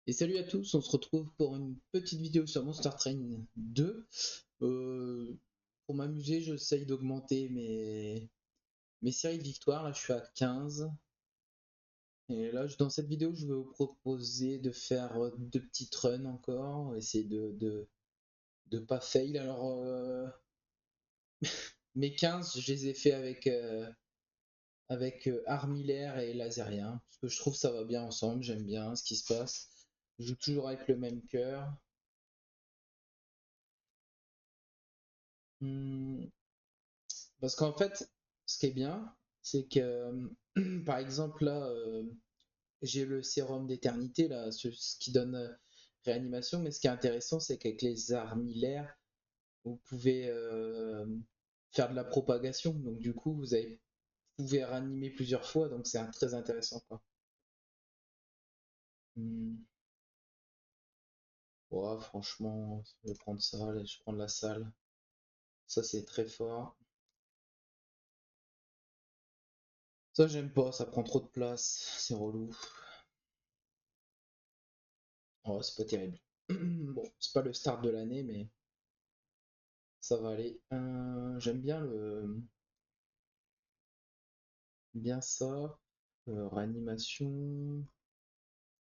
Et salut à tous, on se retrouve pour une petite vidéo sur Monster Train 2. Pour m'amuser, j'essaye d'augmenter mes séries de victoires. Là, je suis à 15. Et là, dans cette vidéo, je vais vous proposer de faire deux petites runs encore. Essayer de pas fail. Alors, mes 15, je les ai fait avec Armillaire et Lazérien. Parce que je trouve que ça va bien ensemble, j'aime bien ce qui se passe. Je joue toujours avec le même cœur. Hmm, Parce qu'en fait, ce qui est bien, c'est que, par exemple, là, j'ai le sérum d'éternité, là, ce qui donne réanimation, mais ce qui est intéressant, c'est qu'avec les armillaires, vous pouvez faire de la propagation, donc du coup, vous pouvez réanimer plusieurs fois, donc c'est très intéressant, quoi. Hmm. Ouais, franchement, je vais prendre ça, allez, je prends la salle. Ça, c'est très fort. Ça, j'aime pas, ça prend trop de place, c'est relou. Oh, c'est pas terrible. Bon, c'est pas le start de l'année, mais ça va aller. J'aime bien ça. Réanimation.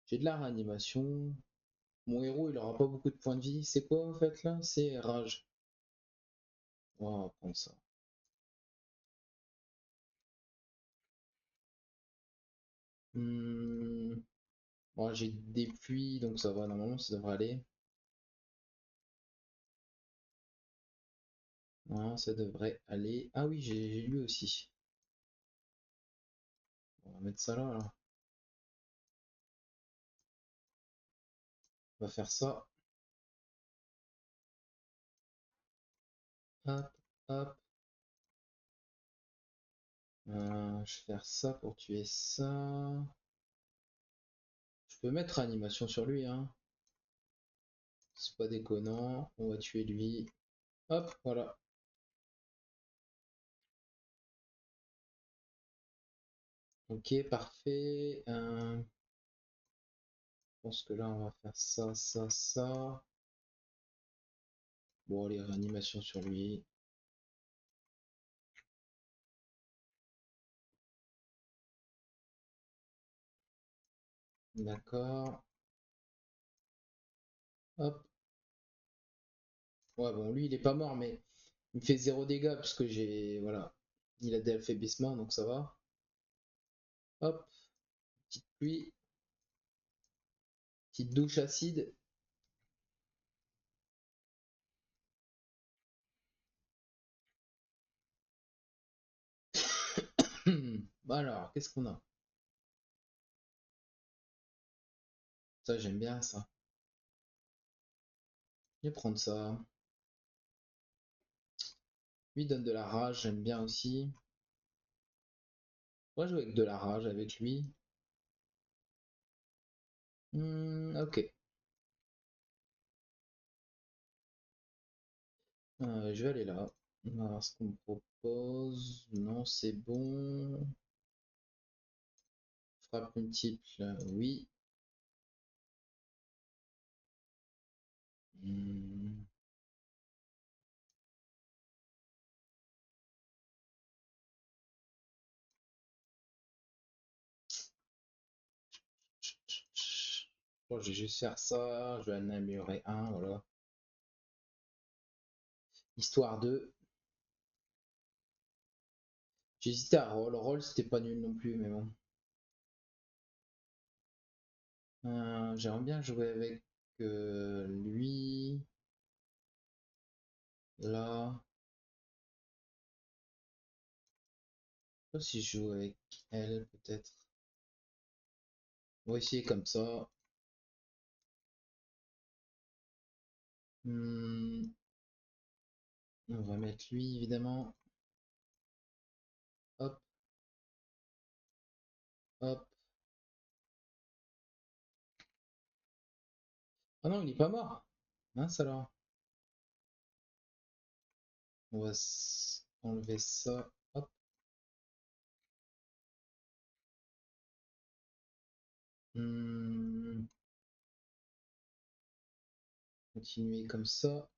J'ai de la réanimation. Mon héros, il aura pas beaucoup de points de vie. C'est quoi en fait là? C'est rage. On va prendre ça. Hmm, bon, j'ai des pluies, donc ça va. Normalement, ça devrait aller. Non, ça devrait aller. Ah oui, j'ai lui aussi. On va mettre ça là, alors. On va faire ça. Hop, hop. Je vais faire ça pour tuer ça. Je peux mettre animation sur lui, hein. C'est pas déconnant. On va tuer lui. Hop, voilà. Ok, parfait. Je pense que là, on va faire ça, ça, ça. Bon, les réanimations sur lui. D'accord. Hop. Ouais, bon, lui, il est pas mort, mais il me fait 0 dégâts parce que j'ai. Voilà. Il a des affaiblissements, donc ça va. Hop. Petite pluie. Petite douche acide. Bah alors, qu'est-ce qu'on a? Ça, j'aime bien ça. Je vais prendre ça. Lui donne de la rage, j'aime bien aussi. On va jouer avec de la rage avec lui. Ok. Je vais aller là. On va voir ce qu'on me propose. Non, c'est bon. Frappe multiple, oui. Hmm. Bon, je vais juste faire ça. Je vais en améliorer un, voilà. Histoire de. J'hésitais à roll. Roll, c'était pas nul non plus, mais bon. J'aimerais bien jouer avec lui. Là. Je sais pas si je joue avec elle, peut-être. On va essayer comme ça. Hmm, On va mettre lui, évidemment. Hop, hop. Ah non, il est pas mort. Mince alors. On va enlever ça. Hop. Hmm, continuer comme ça.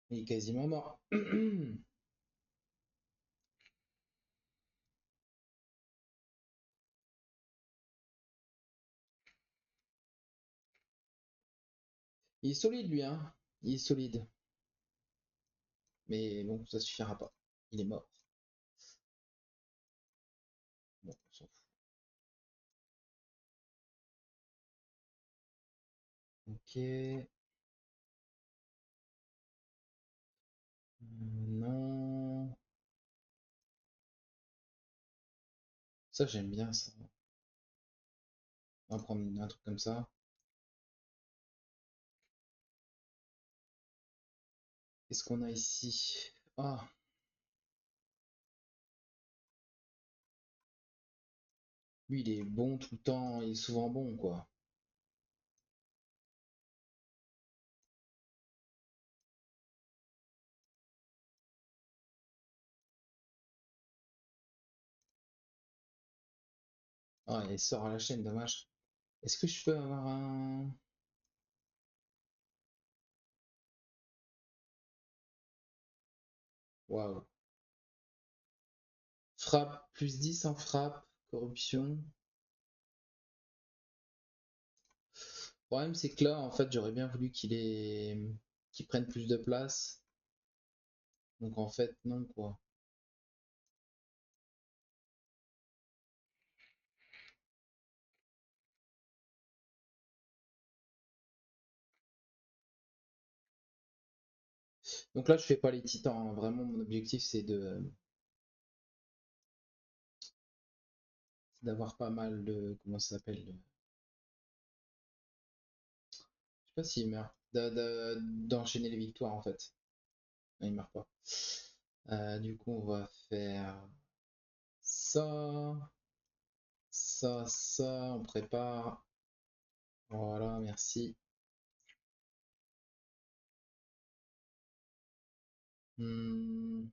Il est quasiment mort. Il est solide lui, hein. Il est solide. Mais bon, ça suffira pas. Il est mort. Bon, on s'en fout. Ok. Non. Ça, j'aime bien ça. On va prendre un truc comme ça. Qu'est-ce qu'on a ici? Ah, lui, il est bon tout le temps. Il est souvent bon, quoi. Ah, il sort à la chaîne, dommage. Est-ce que je peux avoir un... Waouh. Frappe, plus 10 en frappe, corruption. Le problème, c'est que là, en fait, j'aurais bien voulu qu'il prenne plus de place. Donc, en fait, non, quoi. Donc là, je fais pas les titans, hein. Vraiment, mon objectif, c'est d'avoir pas mal de... Comment ça s'appelle? Je sais pas s'il meurt. D'enchaîner les victoires, en fait. Non, il meurt pas. Du coup, on va faire ça, ça, on prépare. Voilà, merci. Hmm,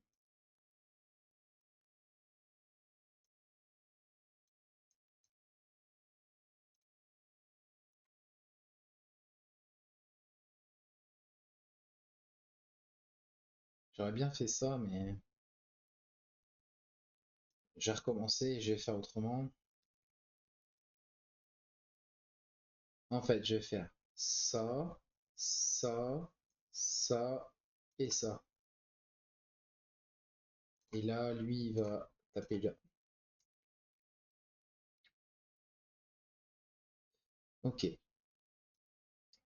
j'aurais bien fait ça, mais j'ai recommencé et je vais faire autrement. En fait, je vais faire ça, ça, ça et ça. Et là, lui, il va taper là. Ok,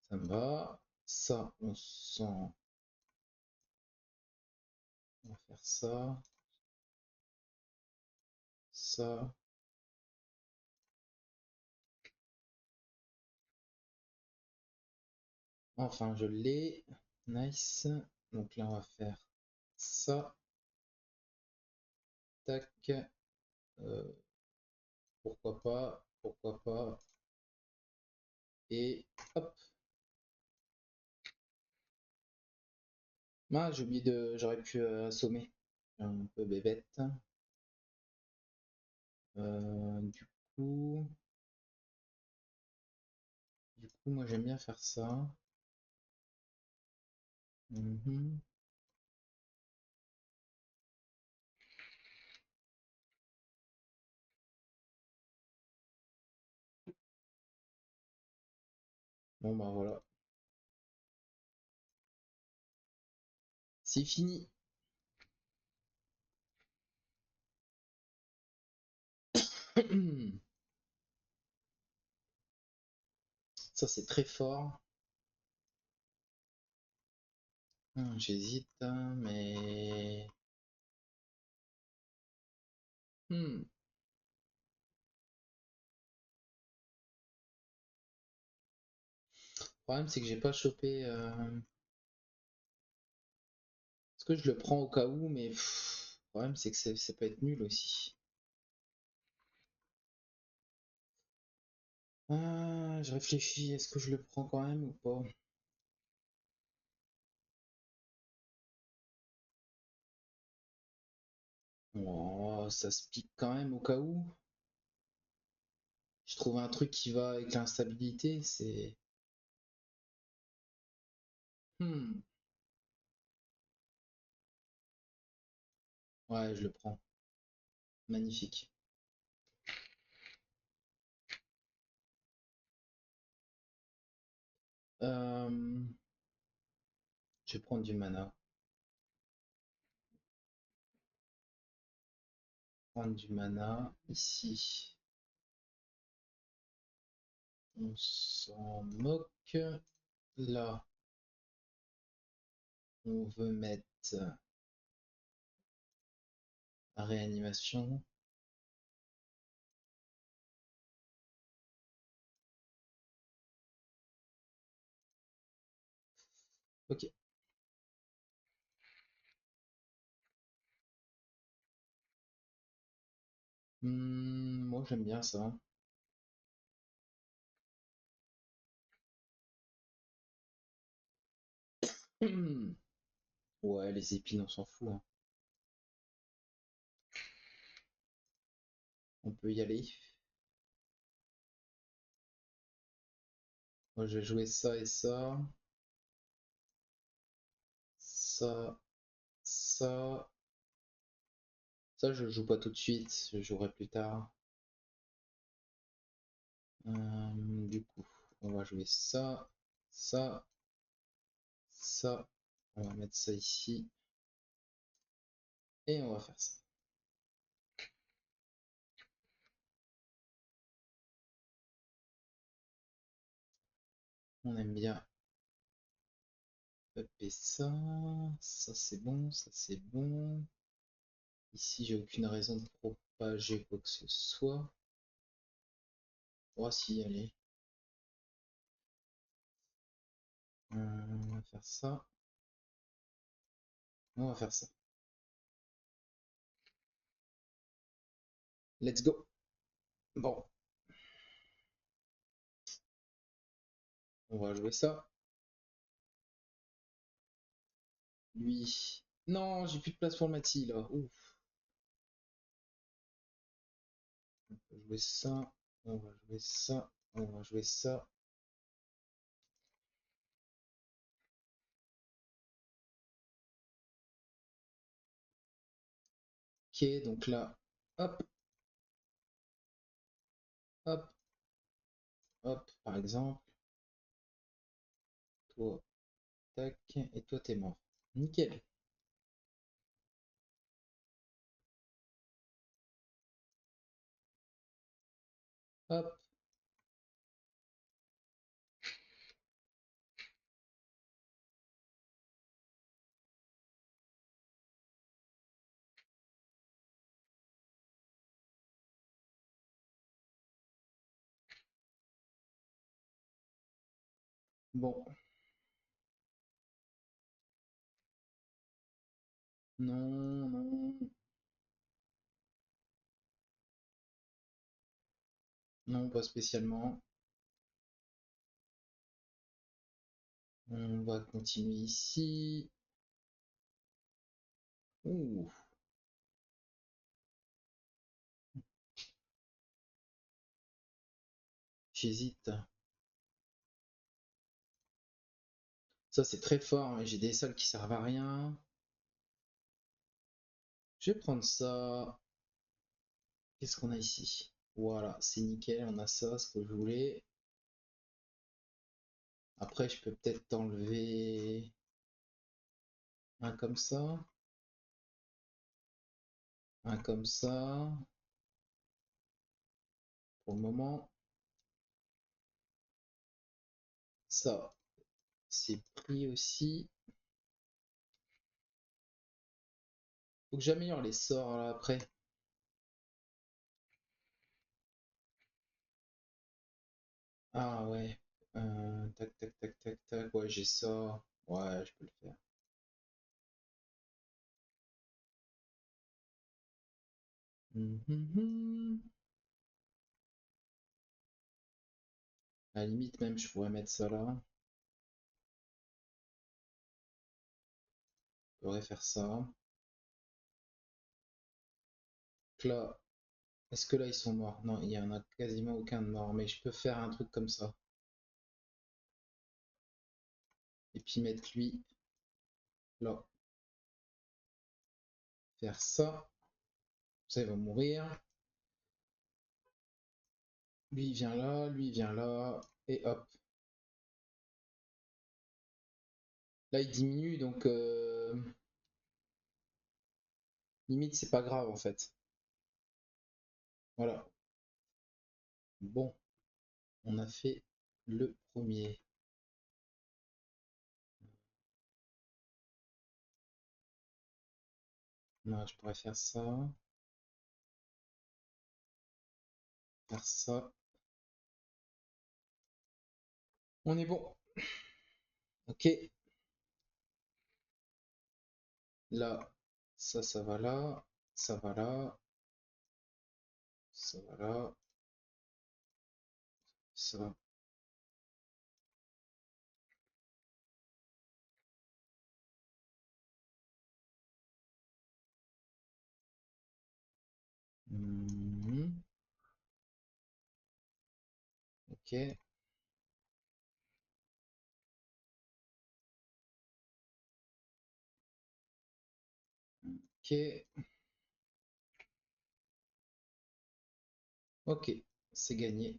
ça me va. Ça, on sent. On va faire ça, ça. Enfin, je l'ai. Nice. Donc là, on va faire ça. Tac. Euh, pourquoi pas. Pourquoi pas. Et hop. Ah, j'ai oublié de. J'aurais pu assommer. Un peu bébête. Du coup. Du coup, moi j'aime bien faire ça. Mhm. Bon bah voilà. C'est fini. Ça c'est très fort. J'hésite, hein, mais. Hmm. Le problème c'est que j'ai pas chopé. Est-ce que je le prends au cas où, mais le problème c'est que ça peut être nul aussi. Ah, je réfléchis, est-ce que je le prends quand même ou pas? Oh, ça se pique quand même au cas où. Je trouve un truc qui va avec l'instabilité, c'est... Hmm. Ouais, je le prends. Magnifique. Euh, Je vais prendre du mana. Prendre du mana ici. On s'en moque. Là, on veut mettre la réanimation. Ok. Moi, j'aime bien ça. Ouais, les épines, on s'en fout, hein. On peut y aller. Moi, je vais jouer ça et ça. Ça, ça. Ça, je joue pas tout de suite. Je jouerai plus tard. Du coup, on va jouer ça, ça, ça. On va mettre ça ici. Et on va faire ça. On aime bien upper ça. Ça, c'est bon. Ça, c'est bon. Ici, j'ai aucune raison de propager quoi que ce soit. Oh, si, allez. On va faire ça. On va faire ça. Let's go. Bon, on va jouer ça. Lui. Non, j'ai plus de place pour le Mati là. Ouf. On va jouer ça. On va jouer ça. On va jouer ça. Ok, donc là, hop, hop, hop, par exemple. Toi, tac, et toi, t'es mort. Nickel. Hop, bon. Non, non, non, pas spécialement. On va continuer ici. Ouh, j'hésite. Ça, c'est très fort, mais j'ai des salles qui servent à rien. Je vais prendre ça. Qu'est-ce qu'on a ici? Voilà, c'est nickel, on a ça, ce que je voulais. Après, je peux peut-être enlever un comme ça, un comme ça. Pour le moment, ça, c'est pris aussi. Faut que j'améliore les sorts là après. Ah ouais. Tac, tac, tac, tac, tac. Ouais, j'ai ça. Ouais, je peux le faire. Mhm. À la limite, même, je pourrais mettre ça là. Je pourrais faire ça. là, est-ce que là ils sont morts? Non, il y en a quasiment aucun de mort, mais je peux faire un truc comme ça. Et puis mettre lui là. Faire ça. Ça, il va mourir. Lui, il vient là, lui, il vient là. Et hop. Là, il diminue, donc limite, c'est pas grave en fait. Voilà. Bon, on a fait le premier. Non, je pourrais faire ça. Faire ça. On est bon. Ok. Là, ça va là. Ça va là. Ça va là. Ça. Mhm. Ok. Ok. Ok. C'est gagné.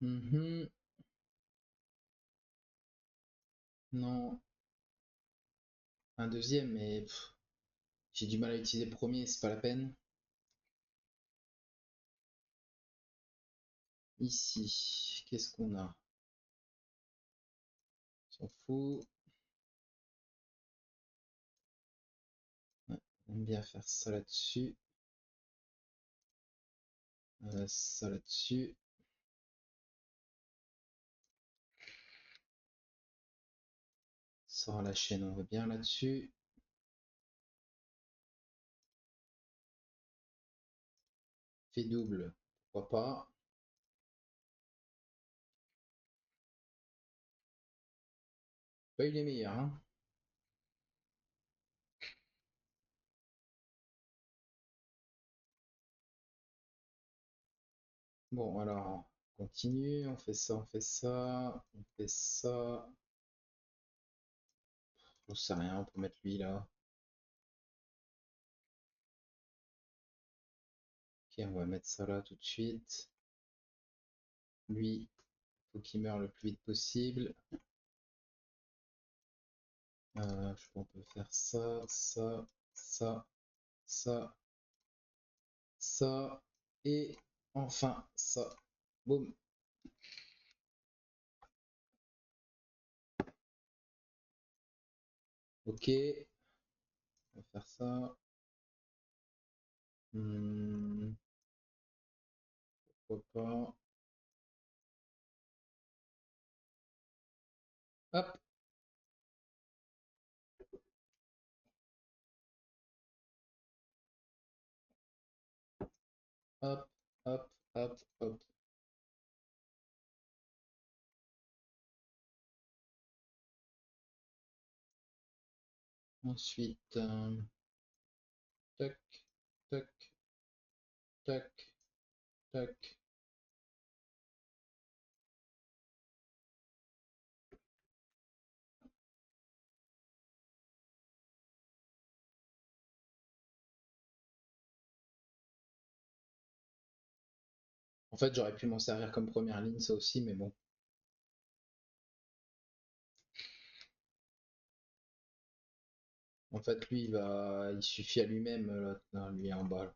Mhm. Non. Un deuxième, mais j'ai du mal à utiliser le premier, c'est pas la peine. Ici, qu'est-ce qu'on a? On s'en fout. Ouais, on aime bien faire ça là-dessus. Ça là-dessus. Sort la chaîne, on veut bien là-dessus. Fait double, pourquoi pas. Pas eu les meilleurs, hein. Bon, alors, on continue, on fait ça, on fait ça, on fait ça. On sait rien, on peut mettre lui là. Ok, on va mettre ça là tout de suite. Lui, faut qu'il meure le plus vite possible. Je crois qu'on peut faire ça, ça, ça, ça, ça, et enfin ça. Boum. Ok, on va faire ça. Pourquoi pas. Hop, hop, hop, hop, hop. Ensuite, tac, tac, tac, tac. En fait, j'aurais pu m'en servir comme première ligne, ça aussi, mais bon. En fait, lui, il suffit à lui-même, là, lui en bas. Là.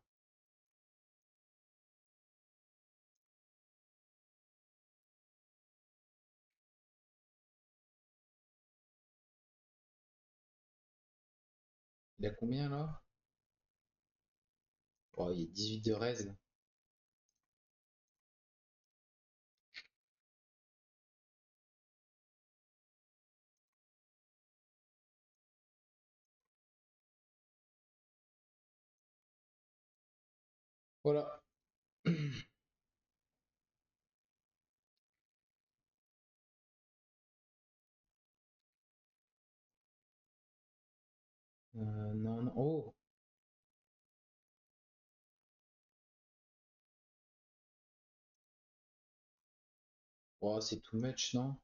Il a combien là? Oh, il est 18 de raise. Voilà. Non, non. Oh! Oh, c'est too much, non?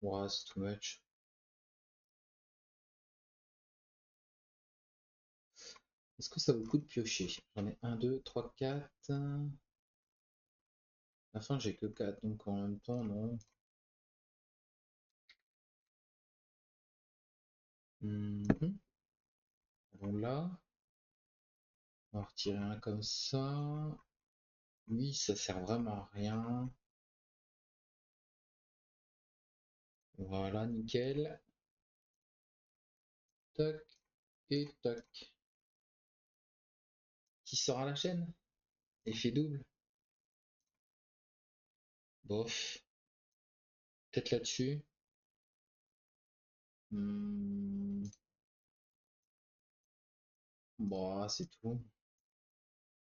Oh, c'est too much. Est-ce que ça vaut le coup de piocher? J'en ai un, 2, 3, 4. À la fin, j'ai que 4, donc en même temps, non. Mhm. Allons là. On va retirer un comme ça. Oui, ça sert vraiment à rien. Voilà, nickel. Toc et toc. Qui sort à la chaîne? Effet double. Bof. Peut-être là-dessus. Hmm. Bon, c'est tout. On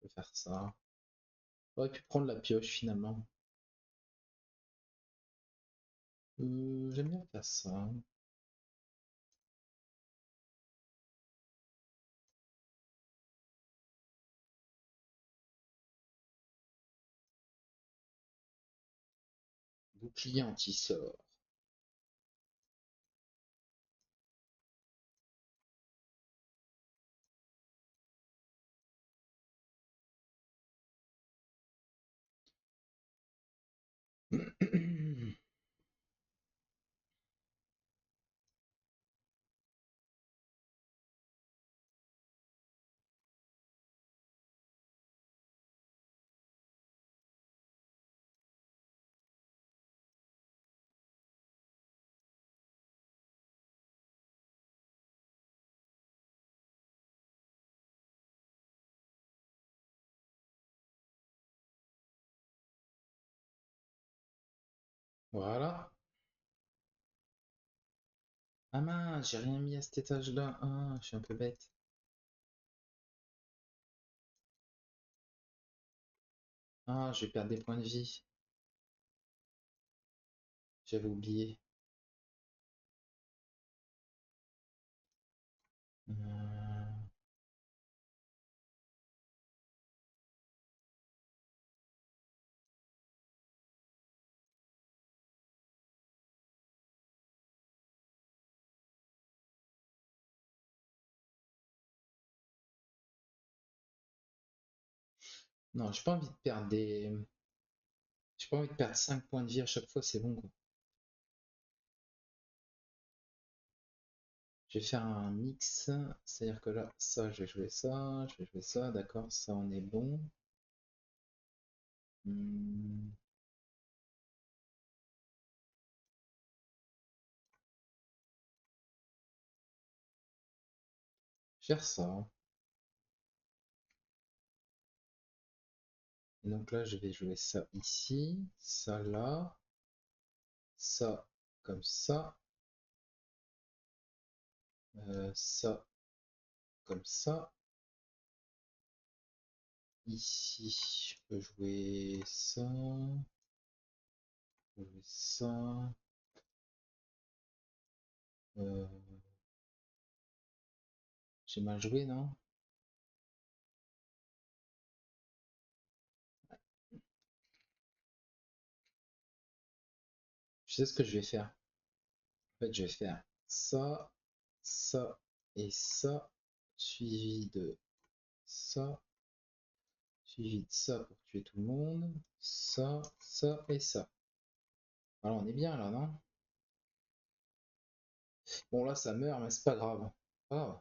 peut faire ça. J'aurais pu prendre la pioche finalement. J'aime bien faire ça. Bouclier anti-sort. Voilà. Ah mince, j'ai rien mis à cet étage-là. Ah, je suis un peu bête. Ah, je vais perdre des points de vie. J'avais oublié. Euh, Non, j'ai pas envie de perdre des. J'ai pas envie de perdre 5 points de vie à chaque fois, c'est bon quoi. Je vais faire un mix, c'est-à-dire que là, ça, je vais jouer ça, je vais jouer ça, d'accord, ça on est bon. Hmm, faire ça. Et donc là, je vais jouer ça ici, ça là, ça comme ça comme ça. Ici, je peux jouer ça, je peux jouer ça. Euh, j'ai mal joué, non? Je sais ce que je vais faire. En fait, je vais faire ça, ça et ça, suivi de ça, suivi de ça pour tuer tout le monde, ça et ça. Alors on est bien là, non? Bon là ça meurt, mais c'est pas grave. Ah,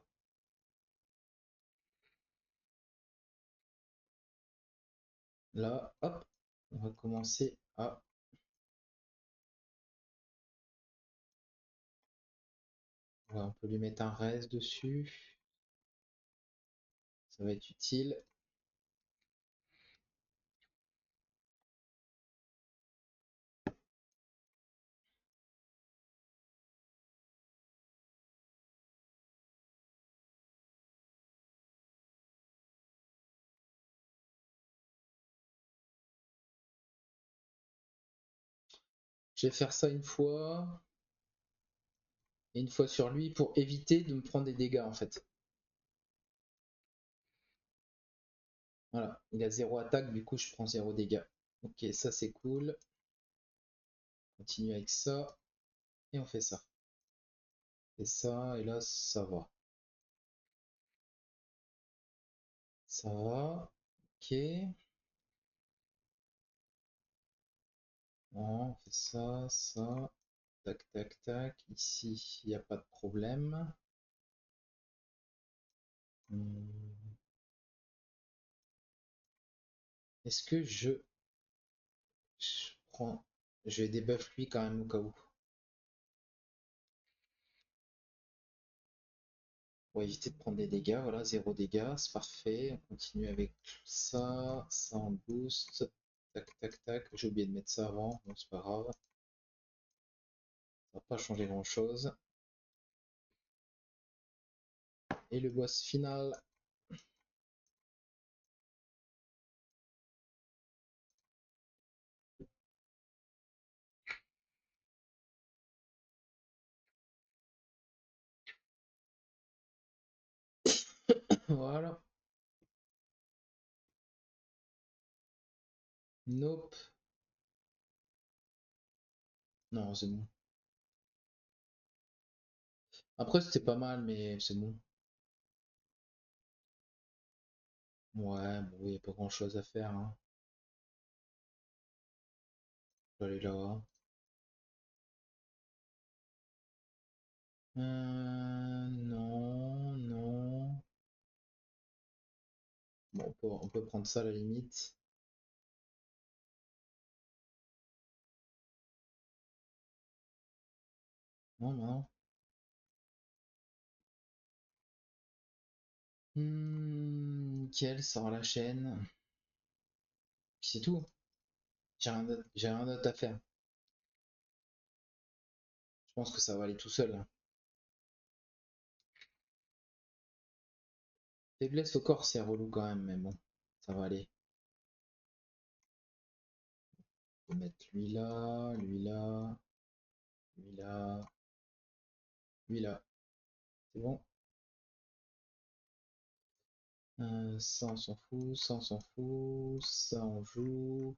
là, hop, on va commencer à... On peut lui mettre un res dessus, ça va être utile. Je vais faire ça une fois et une fois sur lui pour éviter de me prendre des dégâts en fait. Voilà, il a 0 attaque, du coup je prends 0 dégâts. Ok, ça c'est cool. On continue avec ça et on fait ça. Et ça, et là ça va. Ça va. Ok. Bon, on fait ça, ça. Tac, tac, tac. Ici, il n'y a pas de problème. Hmm. Est-ce que je prends... Je vais débuff lui quand même au cas où. Pour éviter de prendre des dégâts. Voilà, 0 dégâts, c'est parfait. On continue avec ça. Ça en boost. Tac, tac, tac. J'ai oublié de mettre ça avant. Bon, c'est pas grave. Ça va pas changer grand-chose. Et le boss final. Voilà. Nope. Non, c'est bon. Après, c'était pas mal, mais c'est bon. Ouais, bon, il n'y a pas grand-chose à faire, hein. Je vais aller là. Non, non. Bon, on peut prendre ça à la limite. Non, non. Nickel, sort la chaîne. Puis c'est tout. J'ai rien d'autre à faire. Je pense que ça va aller tout seul, là. Faiblesse au corps, c'est relou quand même, mais bon, ça va aller. On va mettre lui là, lui là, lui là, lui là. C'est bon. Ça on s'en fout, ça on s'en fout, ça on joue,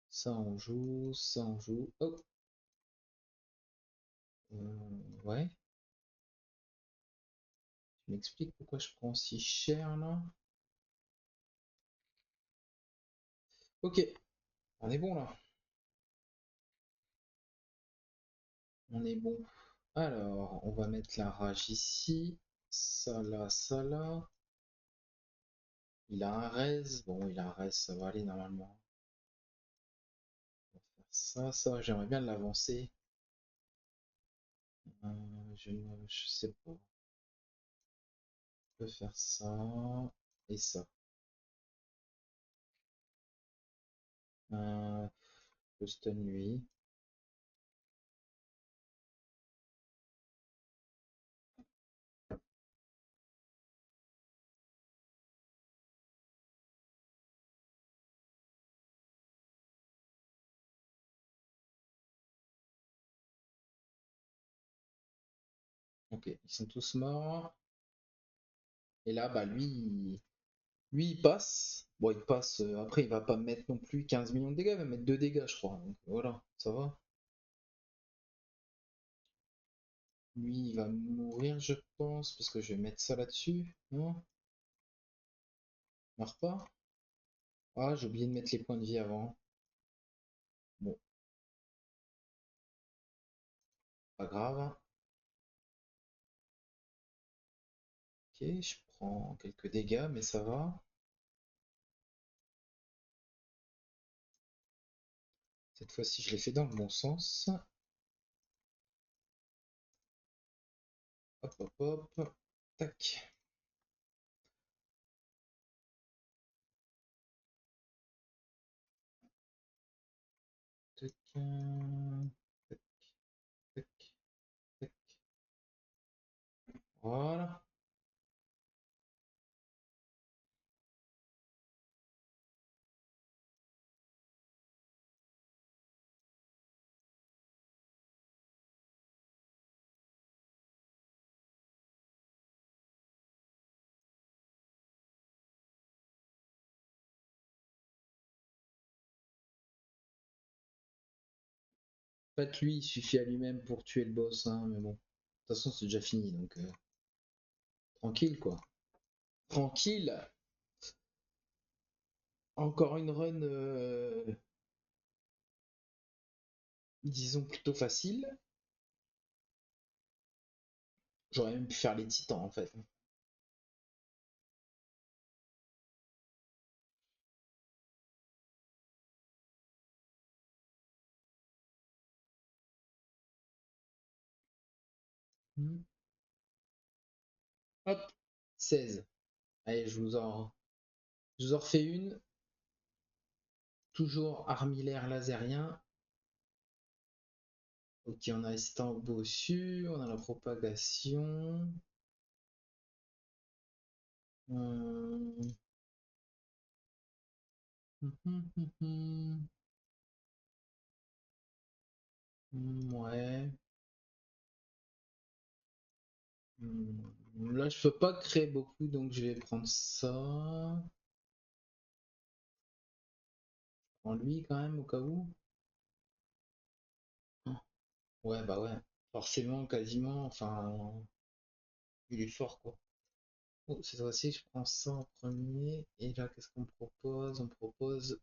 ça on joue, ça on joue. Oh, ouais. Tu m'expliques pourquoi je prends si cher là? Ok, on est bon là. On est bon. Alors, on va mettre la rage ici. Ça là, ça là. Il a un raise. Bon, il a un raise, ça va aller normalement. On va faire ça, ça. J'aimerais bien l'avancer. Je sais pas. On peut faire ça et ça. Je stun lui. Ok, ils sont tous morts. Et là, bah lui il passe. Bon, il passe. Après, il va pas me mettre non plus 15 millions de dégâts, il va mettre 2 dégâts, je crois. Donc voilà, ça va. Lui, il va mourir, je pense, parce que je vais mettre ça là-dessus. Non? Meurt pas? Ah, j'ai oublié de mettre les points de vie avant. Bon, pas grave. Ok, je prends quelques dégâts, mais ça va. Cette fois-ci, je l'ai fait dans le bon sens. Hop, hop, hop. Tac. Tac. Tac, tac, tac. Voilà. fait, lui, il suffit à lui-même pour tuer le boss, hein, mais bon. De toute façon, c'est déjà fini, donc tranquille, quoi. Tranquille. Encore une run, disons, plutôt facile. J'aurais même pu faire les titans, en fait. Hmm. Hop, 16. Allez, je vous en refais une. Toujours armillaire laserien. Ok, on a assistant bossu, on a la propagation. Hum, ouais. Là, je peux pas créer beaucoup, donc je vais prendre ça. En lui, quand même, au cas où. Ouais, bah ouais. Forcément, quasiment. Enfin, il est fort, quoi. Oh, cette fois-ci, je prends ça en premier. Et là, qu'est-ce qu'on propose? On propose.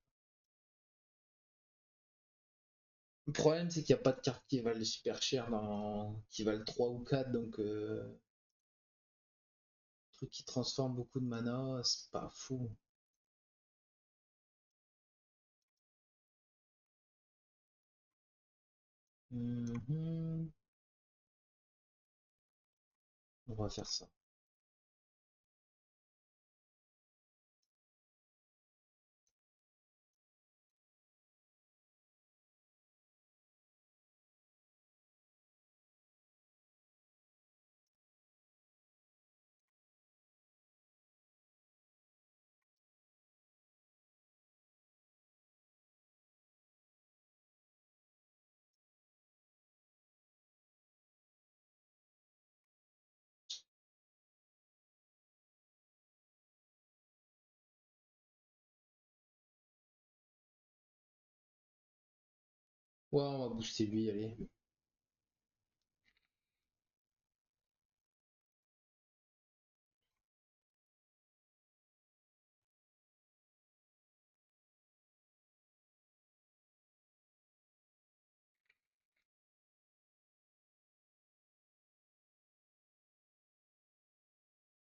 Le problème, c'est qu'il n'y a pas de cartes qui valent super cher qui valent 3 ou 4, donc truc qui transforme beaucoup de mana, c'est pas fou. Mhm. On va faire ça. Ouais, on va booster lui, allez.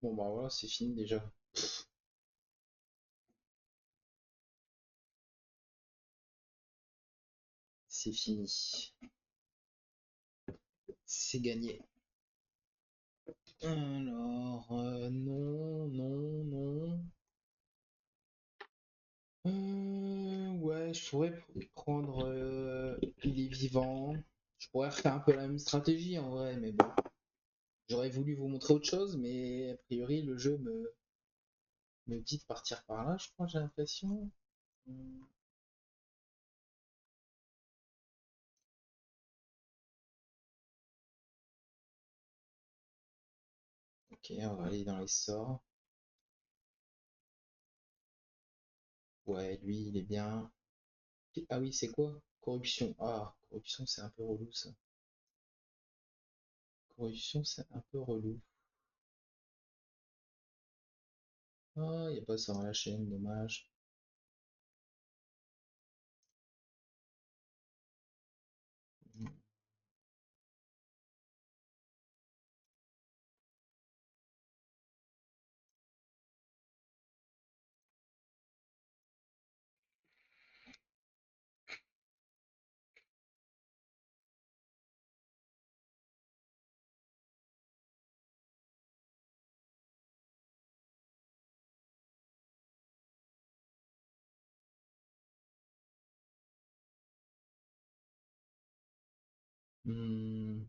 Bon, bah voilà, c'est fini déjà. C'est fini. C'est gagné. Alors, non, non, non. Ouais, je pourrais prendre il est vivant. Je pourrais refaire un peu la même stratégie en vrai, mais bon. J'aurais voulu vous montrer autre chose, mais a priori le jeu me dit de partir par là, je crois, j'ai l'impression. Hmm, ok, on va aller dans les sorts. Ouais, lui, il est bien. Ah oui, c'est quoi? Corruption. Ah, corruption, c'est un peu relou ça. Corruption, c'est un peu relou. Ah, il n'y a pas ça dans la chaîne, dommage. Hmm,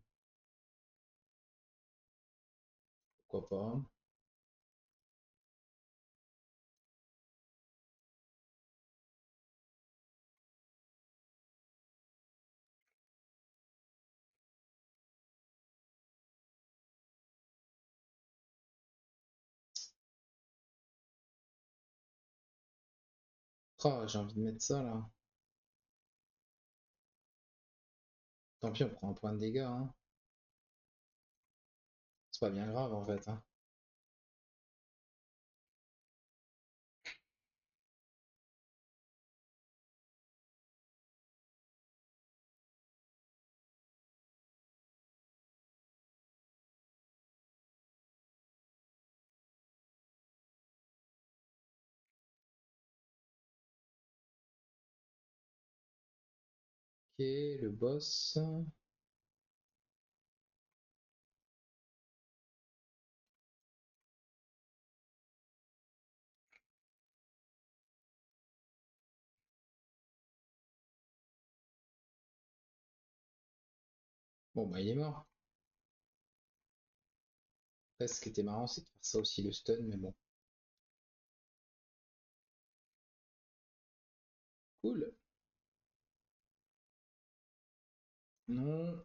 pourquoi pas? Ah, j'ai envie de mettre ça là. Tant pis, on prend un point de dégâts, hein. C'est pas bien grave en fait, hein. Ok, le boss. Bon, bah il est mort. Après, ce qui était marrant, c'est de faire ça aussi le stun, mais bon. Cool. Non.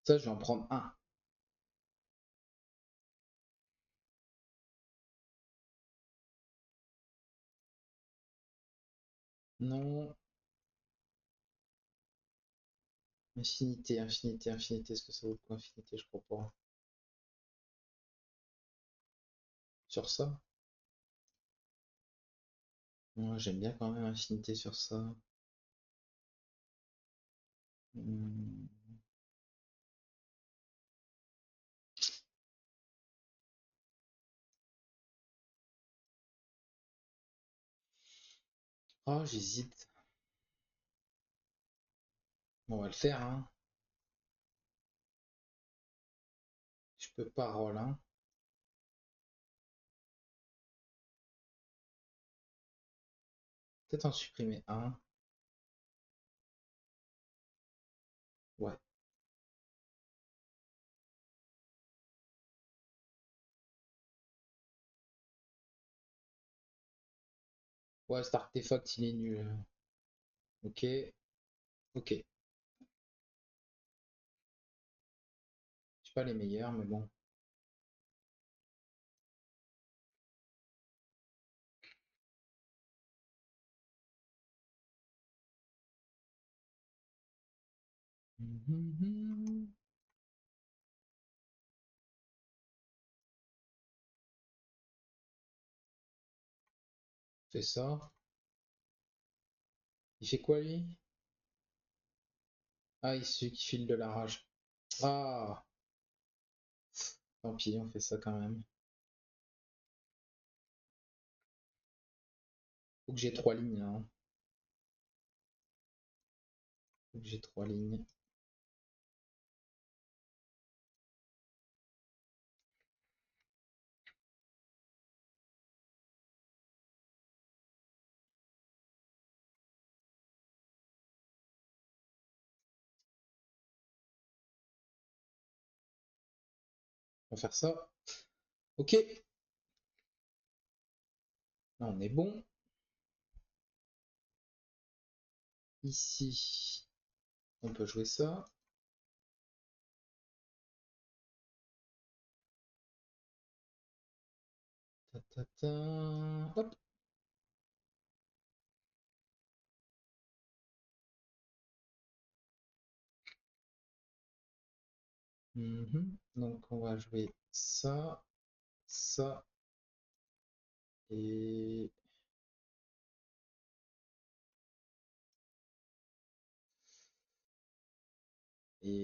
Ça, je vais en prendre un. Non. Infinité, infinité, infinité. Est-ce que ça vaut le coup, infinité? Je crois pas. Sur ça? Moi, j'aime bien quand même infinité sur ça. Hmm. Oh, j'hésite. Bon, on va le faire, hein. Je peux pas roll, hein. Peut-être en supprimer un. Ouais. Ouais, cet artefact, il est nul. Ok. Ok. C'est pas les meilleurs, mais bon. C'est ça. Il fait quoi, lui? Ah, il celui qui file de la rage. Ah, tant pis, on fait ça quand même. Faut que j'ai 3 lignes, hein. Faut que j'ai 3 lignes. On va faire ça. Ok. Là, on est bon. Ici, on peut jouer ça. Ta, ta, ta. Hop. Mhm. Donc, on va jouer ça, ça et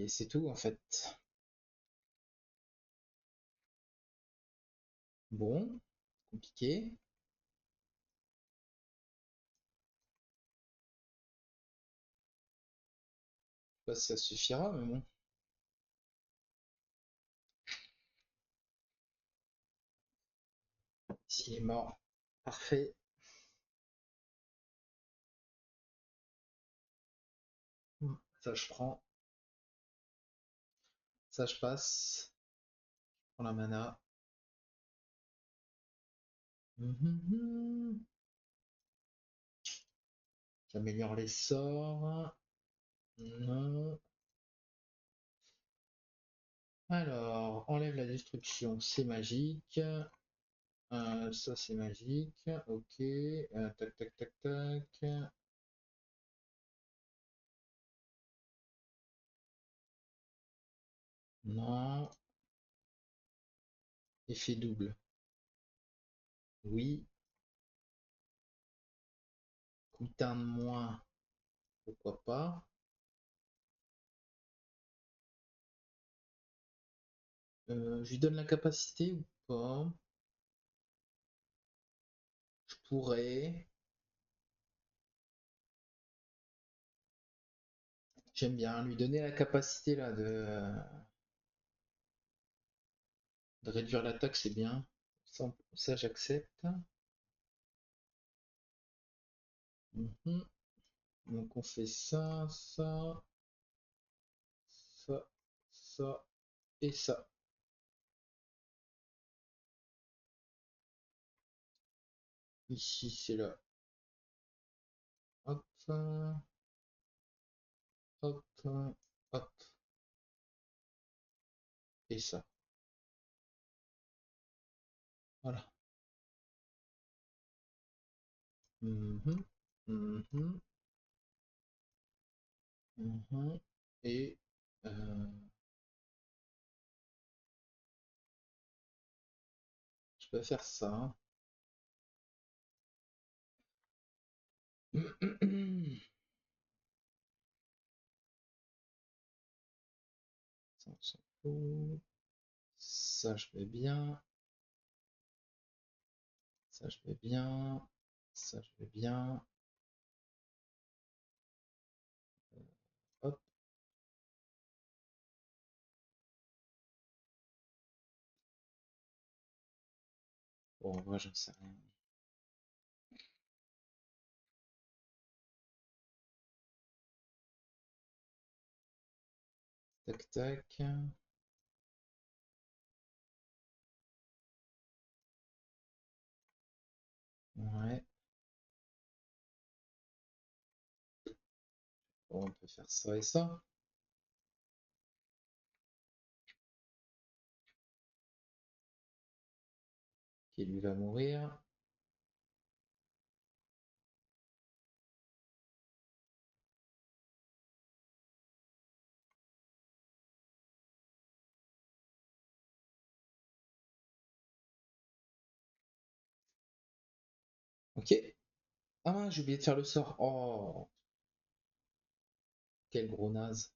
c'est tout en fait. Bon, compliqué. Je sais pas si ça suffira, mais bon. S'il est mort, parfait. Ça, je prends. Ça, je passe. Je prends la mana. Mhm. J'améliore les sorts. Non. Alors, enlève la destruction, c'est magique. Ça, c'est magique. Ok. Tac, tac, tac, tac. Non. Effet double. Oui. Cooldown moins. Pourquoi pas. Je lui donne la capacité ou pas? Je pourrais. J'aime bien lui donner la capacité là de réduire l'attaque, c'est bien. Ça j'accepte. Mhm. Donc on fait ça, ça, ça et ça. Ici c'est là. Hop, hop, hop. Et ça. Voilà. Mhm, mhm, mhm. Et je peux faire ça. Ça, on s'en fout. Ça, je vais bien. Ça, je vais bien. Ça, je vais bien. Hop. Bon, moi, j'en sais rien. Tac, tac. Ouais. Bon, on peut faire ça et ça. Qui lui va mourir. Ok. Ah, j'ai oublié de faire le sort. Oh, quel gros naze.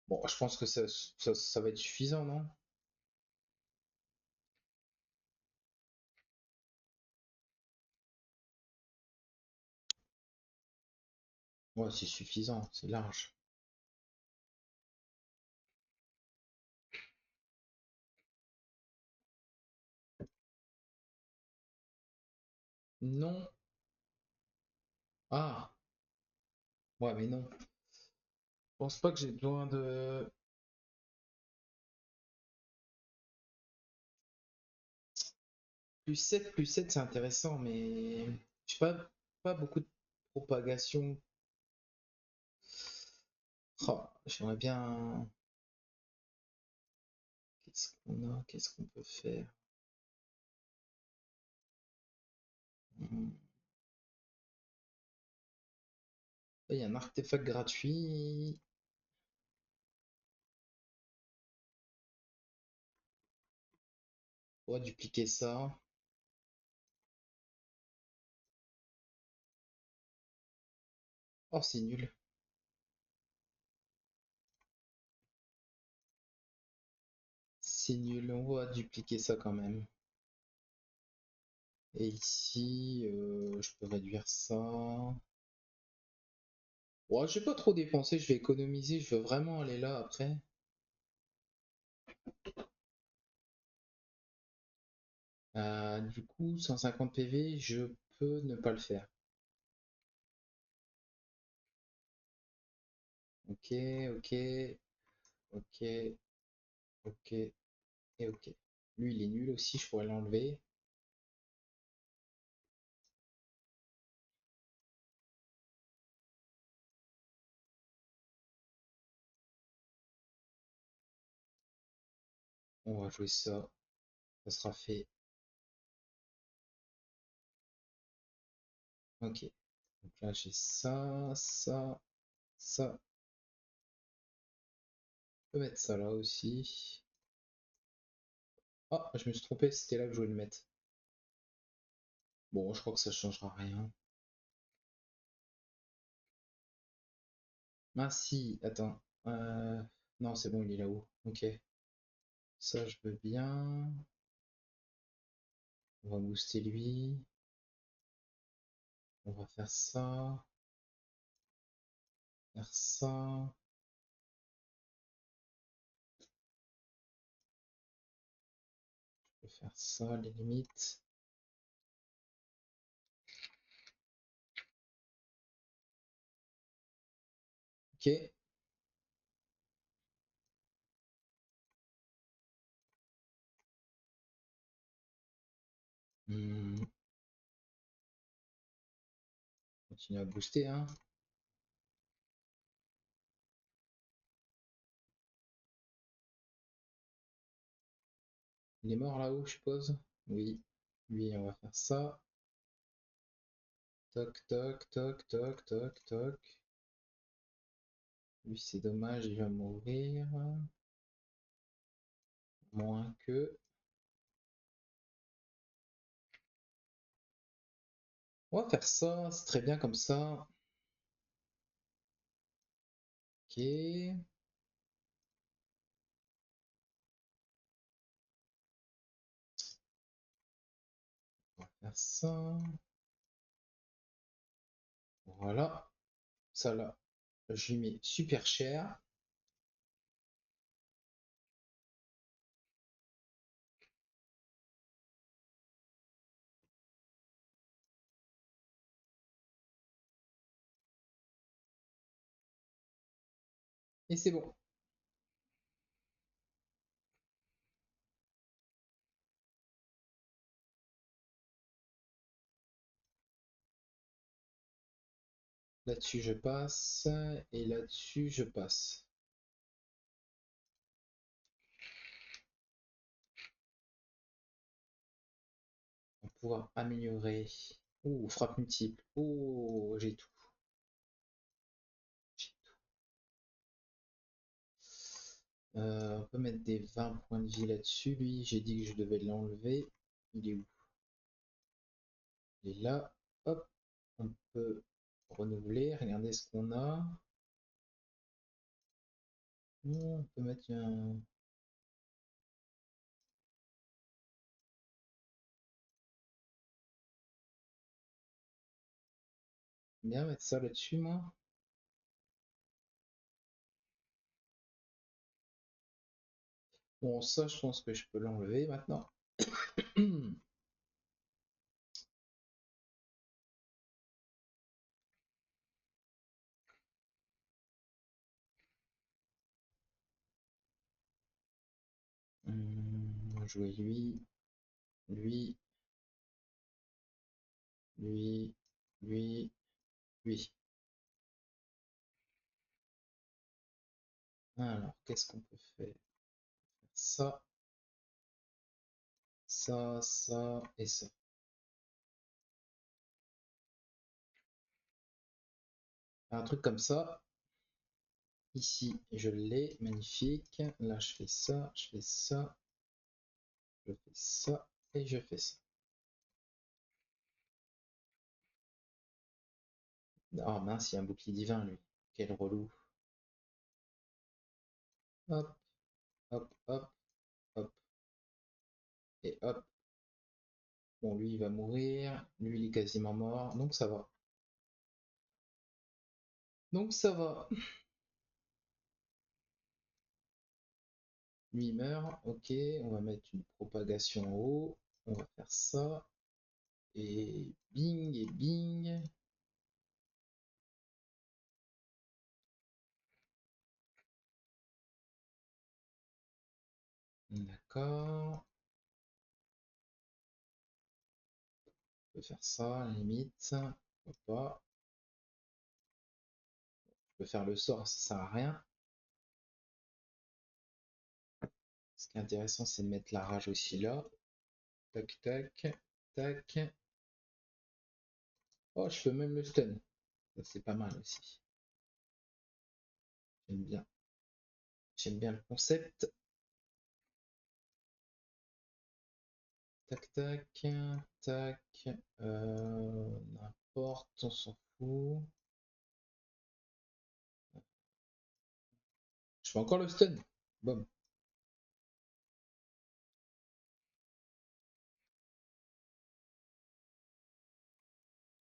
Bon, je pense que ça va être suffisant, non? Ouais, c'est suffisant, c'est large. Non. Ah, ouais, mais non. Je pense pas que j'ai besoin de. Plus 7 c'est intéressant, mais je sais pas beaucoup de propagation. Oh, j'aimerais bien. Qu'est-ce qu'on a? Qu'est-ce qu'on peut faire? Hmm. Il y a un artefact gratuit. On va dupliquer ça. Oh, c'est nul. C'est nul. On va dupliquer ça quand même. Et ici, je peux réduire ça. Ouais, je vais pas trop dépenser, je vais économiser, je veux vraiment aller là après. Du coup, 150 PV, je peux ne pas le faire. Ok, ok, ok, ok et ok. Lui, il est nul aussi, je pourrais l'enlever. On va jouer ça. Ça sera fait. Ok. Donc là, j'ai ça, ça, ça. Je peux mettre ça là aussi. Ah, je me suis trompé, c'était là que je voulais le mettre. Bon, je crois que ça changera rien. Ah si, attends. Non, c'est bon, il est là-haut. Ok. Ça, je veux bien. On va booster lui. On va faire ça. Faire ça. Je peux faire ça, les limites. Ok. Continue à booster, hein. Il est mort là-haut, je suppose. Oui. Lui, on va faire ça. Toc, toc, toc, toc, toc, toc. Lui, c'est dommage, il va mourir. Moins que. On va faire ça, c'est très bien comme ça. Ok. On va faire ça. Voilà. Ça là, j'ai mis super cher. Et c'est bon. Là-dessus, je passe. Et là-dessus, je passe. On va pouvoir améliorer. Ouh, frappe multiple. Oh, j'ai tout. J'ai tout. On peut mettre des 20 points de vie là-dessus. Lui, j'ai dit que je devais l'enlever. Il est où? Il est là. Hop. On peut renouveler. Regardez ce qu'on a. On peut mettre un. Bien mettre ça là-dessus, moi. Bon, ça, je pense que je peux l'enlever maintenant. On va jouer lui, lui, lui, lui, lui. Alors, qu'est-ce qu'on peut faire? Ça, ça et ça. Un truc comme ça. Ici, je l'ai, magnifique. Là, je fais ça, je fais ça, je fais ça et je fais ça. Oh mince, il y a un bouclier divin, lui. Quel relou. Hop, hop, hop, hop. Et hop. Bon, lui, il va mourir. Lui, il est quasiment mort. Donc, ça va. Donc, ça va. Lui, il meurt. Ok, on va mettre une propagation en haut. On va faire ça. Et bing, et bing. D'accord. On peut faire ça, à la limite. Pourquoi pas. Je peux faire le sort, ça sert à rien. qui est intéressant, c'est de mettre la rage aussi là. Tac, tac, tac. Oh, je peux même le stun. Ça, c'est pas mal aussi. J'aime bien. J'aime bien le concept. Tac, tac, tac. N'importe, on s'en fout. Je fais encore le stun. Bam.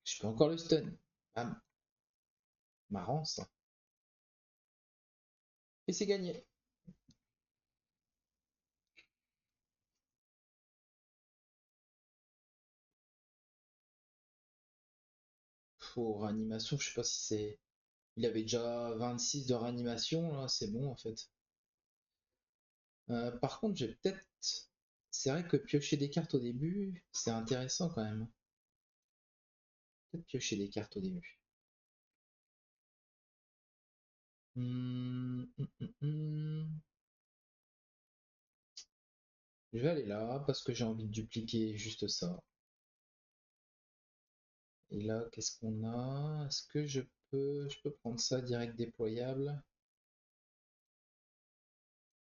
Je fais encore le stun. Bam. Marrant ça. Et c'est gagné. Pour réanimation, je sais pas si c'est. Il avait déjà 26 de réanimation, là, c'est bon en fait. Par contre, j'ai peut-être. C'est vrai que piocher des cartes au début, c'est intéressant quand même. Peut-être piocher des cartes au début. Je vais aller là parce que j'ai envie de dupliquer juste ça. Et là, qu'est-ce qu'on a? Est-ce que je peux prendre ça direct déployable?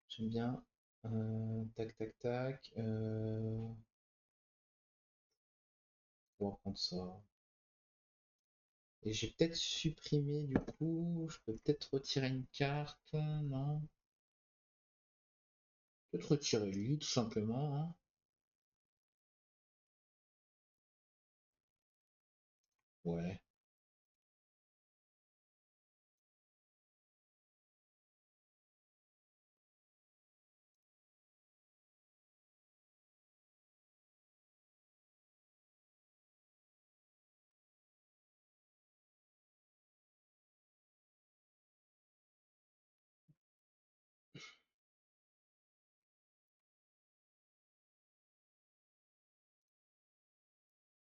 J'aime bien. Tac, tac, tac. On va prendre ça. Et j'ai peut-être supprimé du coup. Je peux peut-être retirer une carte. Non. Peut-être retirer lui tout simplement, hein. Ouais.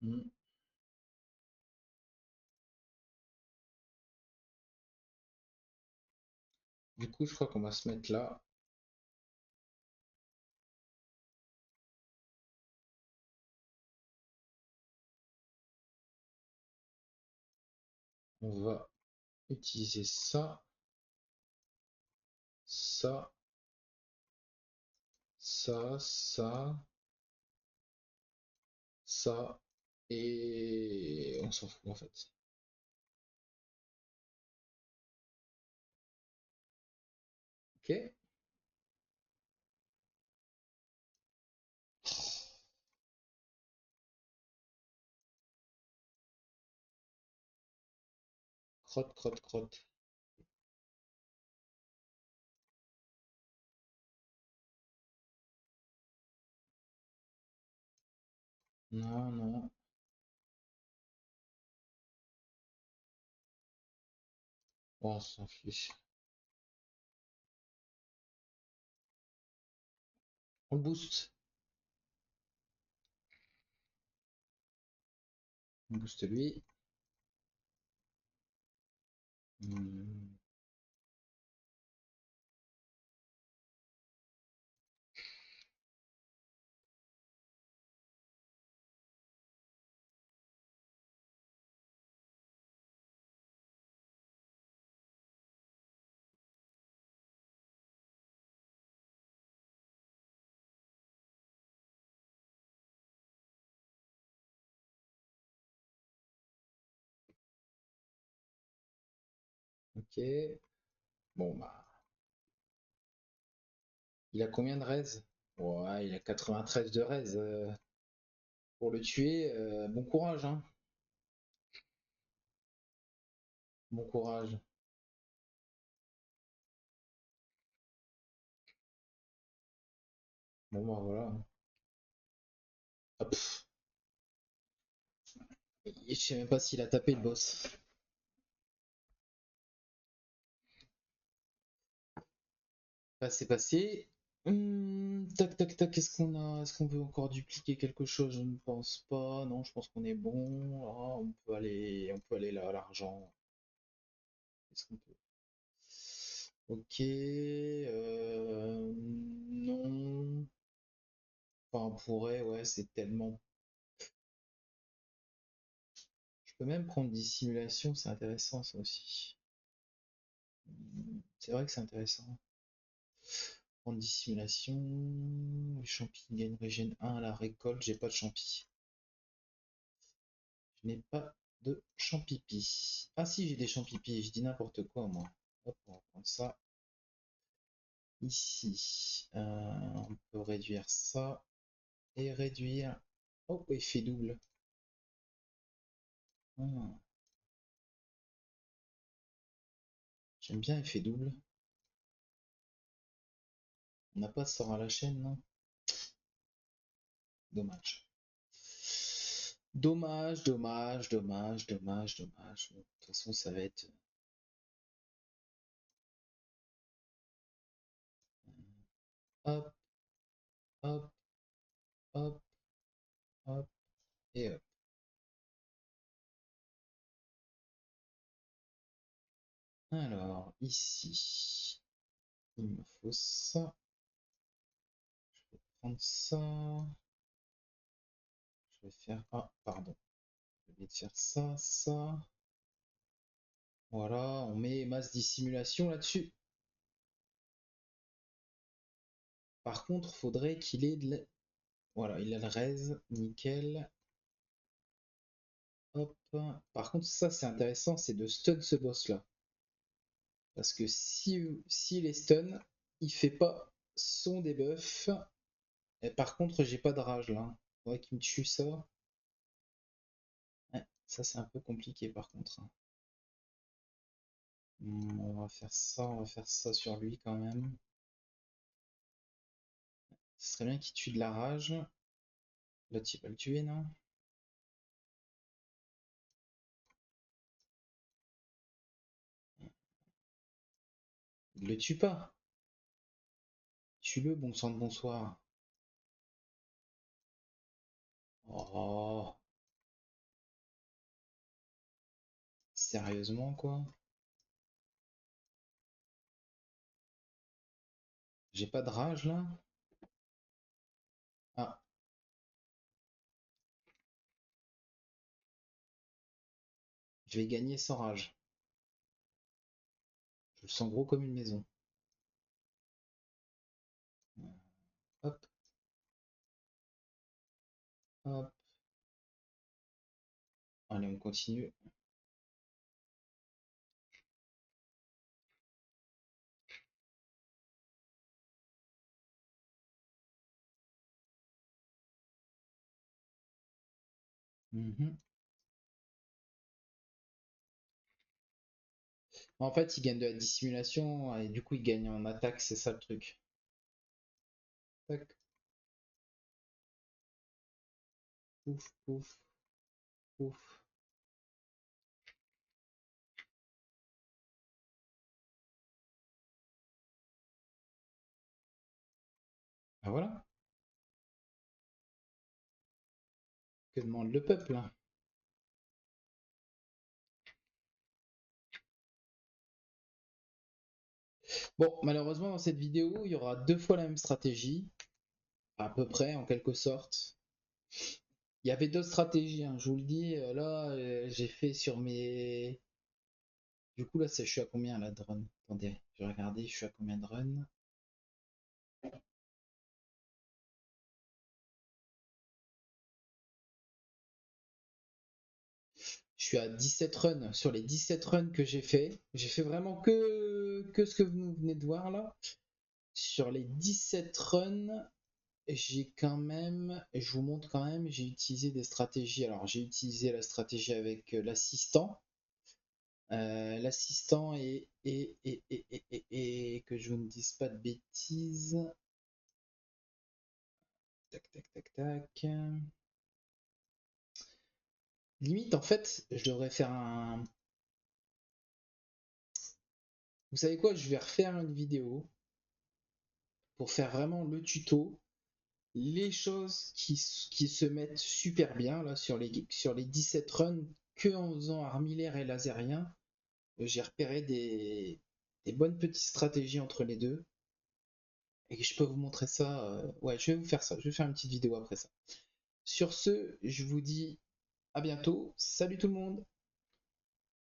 Hmm. Du coup, je crois qu'on va se mettre là. On va utiliser ça, ça, ça, ça, et on s'en fout en fait. Ok. Crotte, crotte, crotte. Non, non. Oh, on s'en fiche. On le booste. On booste lui. Hmm. Ok. Bon, bah. Il a combien de raise? Ouais, il a 93 de raise. Pour le tuer, bon courage, hein. Bon courage. Bon, bah voilà. Hop. Je sais même pas s'il a tapé le boss. Bah, c'est passé. Tac, tac, tac, qu'est-ce qu'on a? Est-ce qu'on peut encore dupliquer quelque chose? Je ne pense pas. Non, je pense qu'on est bon. Ah, on peut aller là, l'argent. Est-ce qu'on peut? Ok, non. Enfin, on pourrait, ouais, c'est tellement. Je peux même prendre dissimulation, c'est intéressant ça aussi. C'est vrai que c'est intéressant. Prendre dissimulation. Les champis gagnent régène 1 à la récolte. J'ai pas de champi. Je n'ai pas de champipi. Ah si, j'ai des champipi. Je dis n'importe quoi moi. Hop, on va prendre ça. Ici, on peut réduire ça et réduire. Oh, effet double. Ah, j'aime bien effet double. On n'a pas de sort à la chaîne, non? Dommage. Dommage, dommage, dommage, dommage, dommage. Bon, de toute façon, ça va être. Hop, hop, hop, hop et hop. Alors, ici, il me faut ça. Je vais prendre ça. Je vais faire. Ah, pardon. Je vais faire ça, ça. Voilà, on met masse dissimulation là-dessus. Par contre, faudrait qu'il ait de la... Voilà, il a le raise, nickel. Hop. Par contre, ça c'est intéressant, c'est de stun ce boss-là. Parce que si est stun, il fait pas son debuff. Et par contre, j'ai pas de rage là. Faudrait qu'il me tue ça. Ouais, ça c'est un peu compliqué par contre. On va faire ça sur lui quand même. Ce serait bien qu'il tue de la rage. Là, tu vas le tuer, non? Il le tue pas. Tue-le, bon sang de bonsoir. Oh, sérieusement quoi? J'ai pas de rage là? Ah, je vais gagner sans rage. Je le sens gros comme une maison. Hop, hop. Allez, on continue. Mhm. En fait, il gagne de la dissimulation et du coup, il gagne en attaque, c'est ça le truc. Tac, pouf, pouf, pouf. Ah voilà, que demande le peuple, hein. Bon, malheureusement, dans cette vidéo, il y aura 2 fois la même stratégie, à peu près, en quelque sorte. Il y avait d'autres stratégies, hein, je vous le dis. Là, j'ai fait sur mes. Du coup, là, je suis à combien là de run? Attendez, je vais regarder, je suis à combien de run? Je suis à 17 runs. Sur les 17 runs que j'ai fait vraiment que ce que vous venez de voir là. Sur les 17 runs, j'ai quand même, je vous montre quand même, j'ai utilisé des stratégies. Alors, j'ai utilisé la stratégie avec l'assistant. L'assistant et que je ne dise pas de bêtises. Tac, tac, tac, tac. Limite, en fait, je devrais faire un. Vous savez quoi? Je vais refaire une vidéo pour faire vraiment le tuto. Les choses qui se mettent super bien là sur les 17 runs que en faisant armillaire et laserien, j'ai repéré des bonnes petites stratégies entre les deux. Et je peux vous montrer ça. Ouais, je vais vous faire ça. Je vais faire une petite vidéo après ça. Sur ce, je vous dis à bientôt. Salut tout le monde!